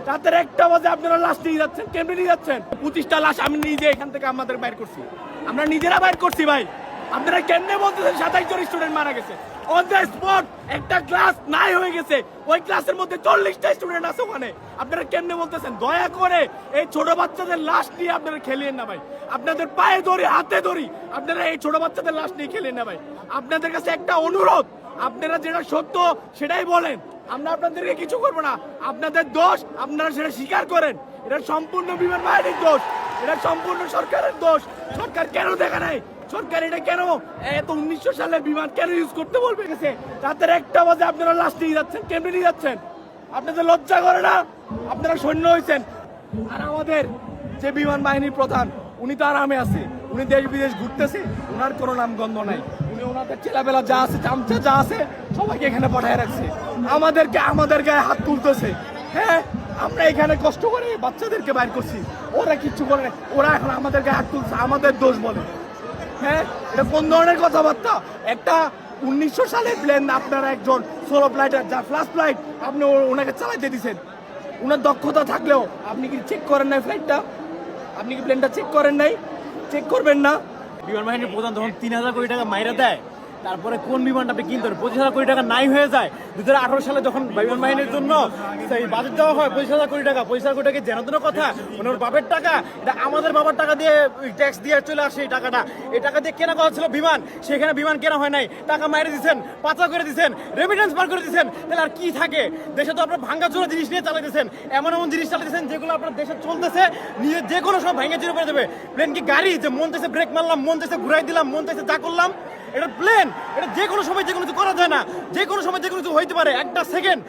রাতের 1টা বাজে আপনারা লাশ নিয়ে যাচ্ছেন, কেমনে নিয়ে যাচ্ছেন? 25টা লাশ আমি নিজে এখান থেকে আমাদের বাইর করছি, আমরা নিজেরা বাইর করছি ভাই। আপনারা কেমনে বলতেছেন 27 জন স্টুডেন্ট মারা গেছে অন দ্য স্পট? একটা ক্লাস নাই হয়ে গেছে, ওই ক্লাসের মধ্যে 40টা স্টুডেন্ট আছে ওখানে। আপনারা কেমনে বলতেছেন? দয়া করে এই ছোট বাচ্চাদের লাশ নিয়ে আপনারা খেলিয়েন না ভাই, আপনাদের পায়ে ধরি, হাতে ধরি, আপনারা এই ছোট বাচ্চাদের লাশ নিয়ে খেলিয়েন না ভাই। আপনাদের কাছে একটা অনুরোধ, আপনারা যেটা সত্য সেটাই বলেন, আমরা আপনাদেরকে কিছু করবো না। আপনাদের দোষ আপনারা সেটা স্বীকার করেন, এটা সম্পূর্ণ বিমান বাহিনীর দোষ, এটা সম্পূর্ণ সরকারের দোষ। সরকার কেন দেখা নাই? সরকার এটা কেন এত 1900 সালের বিমান কেন ইউজ করতে বলবে? গেছে রাতের 1টা বাজে আপনারা লাশ নিয়ে যাচ্ছেন, কেমনে নিয়ে যাচ্ছেন? আপনাদের লজ্জা করে না? আপনারা সৈন্য হয়েছেন। আর আমাদের যে বিমান বাহিনীর প্রধান, উনি তো আরামে আছে, উনি দেশ বিদেশ ঘুরতেছে, ওনার কোনো নামগন্ধ নাই। উনি ওনাদের ছেলেবেলা যা আছে, চামচা যা আছে, সবাইকে এখানে পাঠায় রাখছে। আমাদের গায়ে হাত তুলতেছে। হ্যাঁ, আমরা এখানে কষ্ট করে বাচ্চাদেরকে বাইর করছি, ওরা কিচ্ছু করে না, ওরা এখন আমাদের গায়ে হাত তুলছে, আমাদের দোষ বলে। হ্যাঁ, এটা কোন ধরনের কথাবার্তা? একটা 1900 সালের প্লেন আপনারা একজন সোলো ফ্লাইটার, যা ফার্স্ট ফ্লাইট, আপনি ওনাকে চালাইতে দিচ্ছেন। ওনার দক্ষতা থাকলেও আপনি কি চেক করেন নাই ফ্লাইটটা? আপনি কি প্লেনটা চেক করেন নাই? চেক করবেন না? বিমান বাহিনীর প্রধান যখন 3000 কোটি টাকা মাইরা দেয়, তারপরে কোন বিমানটা আপনি কিনতে 25,000 কোটি টাকা নাই হয়ে যায়। 2018 সালে যখন বিমান বাহিনীর জন্য সেই বাজেট দেওয়া হয় 25,000 কোটি টাকা, 25,000 কোটি টাকা জেনাতন কথা, ওনার বাপের টাকা, এটা আমাদের বাবার টাকা দিয়ে ট্যাক্স দিয়ে চলে আসে। এই টাকাটা, এই টাকা দিয়ে কেনা কথা ছিল বিমান, সেখানে বিমান কেনা হয় নাই, টাকা মাইরে দিচ্ছেন, পাচার করে দিচ্ছেন, রেমিটেন্স বার করে দিচ্ছেন। তাহলে আর কি থাকে দেশে? তো আপনার ভাঙ্গা চোরা জিনিস নিয়ে চালাইতেছেন, এমন এমন জিনিস চালাইতেছেন যেগুলো আপনার দেশে চলতেছে, নিজের যে কোনো সময় ভেঙে চুরে করে দেবে। প্লেন কি গাড়ি যে মন চাইছে ব্রেক মারলাম, মন চাইছে ঘুরাই দিলাম, মন চাইছে যা করলাম? এটা প্লেন, এটা যে কোনো সময় যে কোনো কিছু করা যায় না, যে কোনো সময় যে কোনো কিছু হইতে পারে। একটা সেকেন্ড,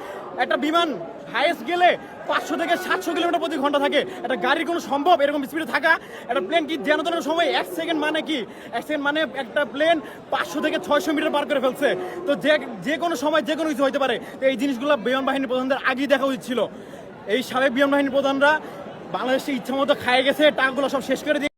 একটা বিমান হাইয়েস্ট গেলে 500 থেকে 700 কিলোমিটার প্রতি ঘন্টা থাকে। একটা গাড়ির কোনো সম্ভব এরকম স্পিডে থাকা? একটা প্লেন কি যেন তেন সময় 1 সেকেন্ড মানে কি? 1 সেকেন্ড মানে একটা প্লেন 500 থেকে 600 মিটার পার করে ফেলছে। তো যে কোনো সময় যে কোনো কিছু হইতে পারে। তো এই জিনিসগুলো বিমান বাহিনীর প্রধানদের আগেই দেখা উচিত ছিল। এই সাবেক বিমান বাহিনীর প্রধানরা বাংলাদেশে ইচ্ছা মতো খাইয়ে গেছে, টাকাগুলো সব শেষ করে দিয়ে